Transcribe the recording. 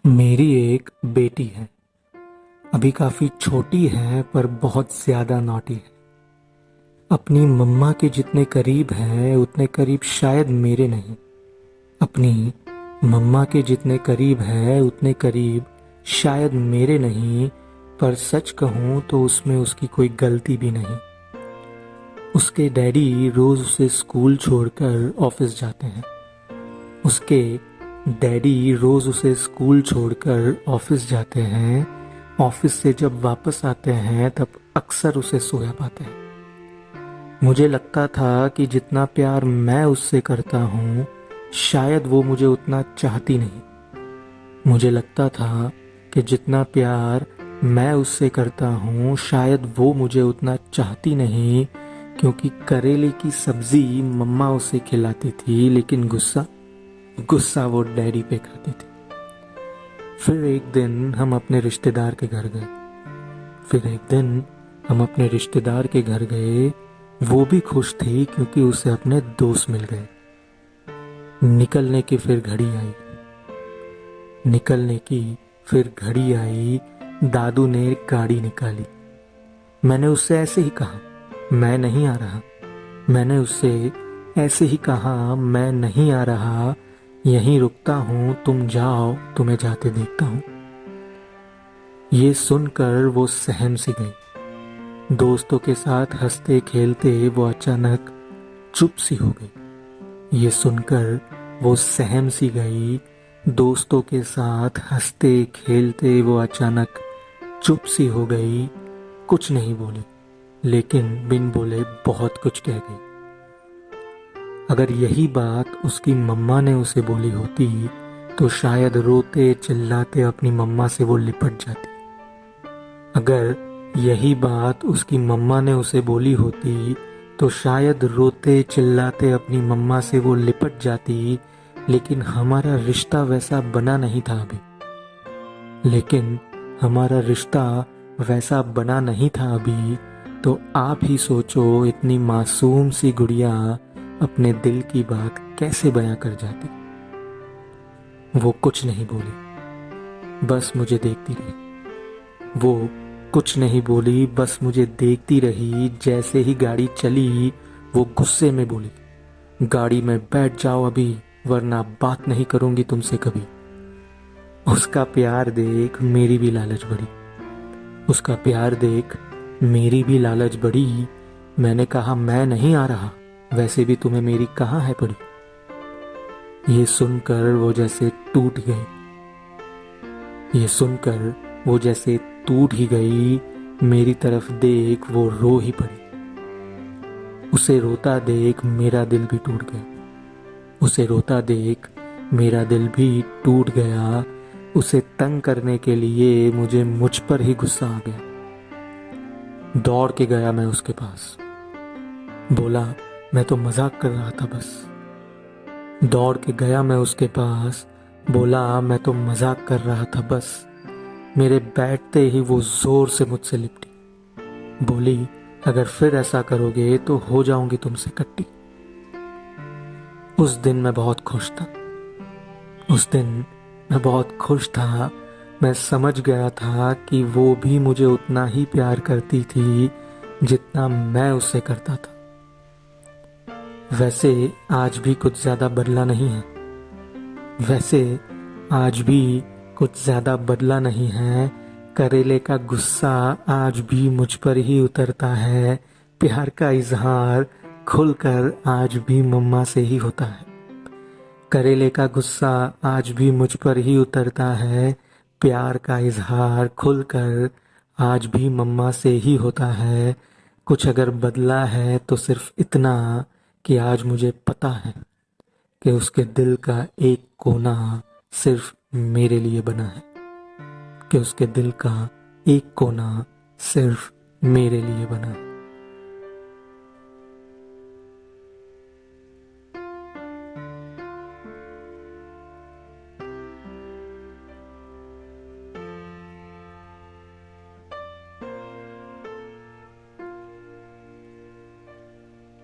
मेरी एक बेटी है। अभी काफी छोटी है पर बहुत ज्यादा नॉटी है। अपनी मम्मा के जितने करीब है उतने करीब शायद मेरे नहीं। अपनी मम्मा के जितने करीब है उतने करीब शायद मेरे नहीं। पर सच कहूँ तो उसमें उसकी कोई गलती भी नहीं। उसके डैडी रोज उसे स्कूल छोड़कर ऑफिस जाते हैं। उसके डैडी रोज उसे स्कूल छोड़कर ऑफिस जाते हैं। ऑफिस से जब वापस आते हैं तब अक्सर उसे सोया पाते हैं। मुझे लगता था कि जितना प्यार मैं उससे करता हूँ शायद वो मुझे उतना चाहती नहीं। मुझे लगता था कि जितना प्यार मैं उससे करता हूँ शायद वो मुझे उतना चाहती नहीं, क्योंकि करेले की सब्जी मम्मा उसे खिलाती थी लेकिन गुस्सा गुस्सा वो डैडी पे खाती थी। फिर एक दिन हम अपने रिश्तेदार के घर गए। वो भी खुश थी क्योंकि उसे अपने दोस्त मिल गए। निकलने की फिर घड़ी आई। निकलने की फिर घड़ी आई। दादू ने गाड़ी निकाली। मैंने उससे ऐसे ही कहा, मैं नहीं आ रहा। मैंने उससे ऐसे ही कहा, मैं नहीं आ रहा, यहीं रुकता हूँ, तुम जाओ, तुम्हें जाते देखता हूँ। ये सुनकर वो सहम सी गई। दोस्तों के साथ हंसते खेलते वो अचानक चुप सी हो गई। ये सुनकर वो सहम सी गई। दोस्तों के साथ हंसते खेलते वो अचानक चुप सी हो गई। कुछ नहीं बोली, लेकिन बिन बोले बहुत कुछ कह गई। अगर यही बात उसकी मम्मा ने उसे बोली होती तो शायद रोते चिल्लाते अपनी मम्मा से वो लिपट जाती। अगर यही बात उसकी मम्मा ने उसे बोली होती तो शायद रोते चिल्लाते अपनी मम्मा से वो लिपट जाती। लेकिन हमारा रिश्ता वैसा बना नहीं था अभी। लेकिन हमारा रिश्ता वैसा बना नहीं था अभी। तो आप ही सोचो, इतनी मासूम सी गुड़िया अपने दिल की बात कैसे बयां कर जाती। वो कुछ नहीं बोली, बस मुझे देखती रही। वो कुछ नहीं बोली, बस मुझे देखती रही। जैसे ही गाड़ी चली वो गुस्से में बोली, गाड़ी में बैठ जाओ अभी, वरना बात नहीं करूंगी तुमसे कभी। उसका प्यार देख मेरी भी लालच बढ़ी। उसका प्यार देख मेरी भी लालच बढ़ी। मैंने कहा, मैं नहीं आ रहा, वैसे भी तुम्हें मेरी कहाँ है पड़ी। ये सुनकर वो जैसे टूट गई। ये सुनकर वो जैसे टूट ही गई। मेरी तरफ देख वो रो ही पड़ी। उसे रोता देख मेरा दिल भी टूट गया। उसे रोता देख मेरा दिल भी टूट गया। उसे तंग करने के लिए मुझे मुझ पर ही गुस्सा आ गया। दौड़ के गया मैं उसके पास। बोला, मैं तो मजाक कर रहा था बस। दौड़ के गया मैं उसके पास। बोला, मैं तो मजाक कर रहा था बस। मेरे बैठते ही वो जोर से मुझसे लिपटी। बोली, अगर फिर ऐसा करोगे तो हो जाऊंगी तुमसे कट्टी। उस दिन मैं बहुत खुश था। उस दिन मैं बहुत खुश था। मैं समझ गया था कि वो भी मुझे उतना ही प्यार करती थी जितना मैं उससे करता था। वैसे आज भी कुछ ज्यादा बदला नहीं है। वैसे आज भी कुछ ज्यादा बदला नहीं है। करेले का गुस्सा आज भी मुझ पर ही उतरता है। प्यार का इजहार खुलकर आज भी मम्मा से ही होता है। करेले का गुस्सा आज भी मुझ पर ही उतरता है। प्यार का इजहार खुलकर आज भी मम्मा से ही होता है। कुछ अगर बदला है तो सिर्फ इतना कि आज मुझे पता है कि उसके दिल का एक कोना सिर्फ मेरे लिए बना है। कि उसके दिल का एक कोना सिर्फ मेरे लिए बना है।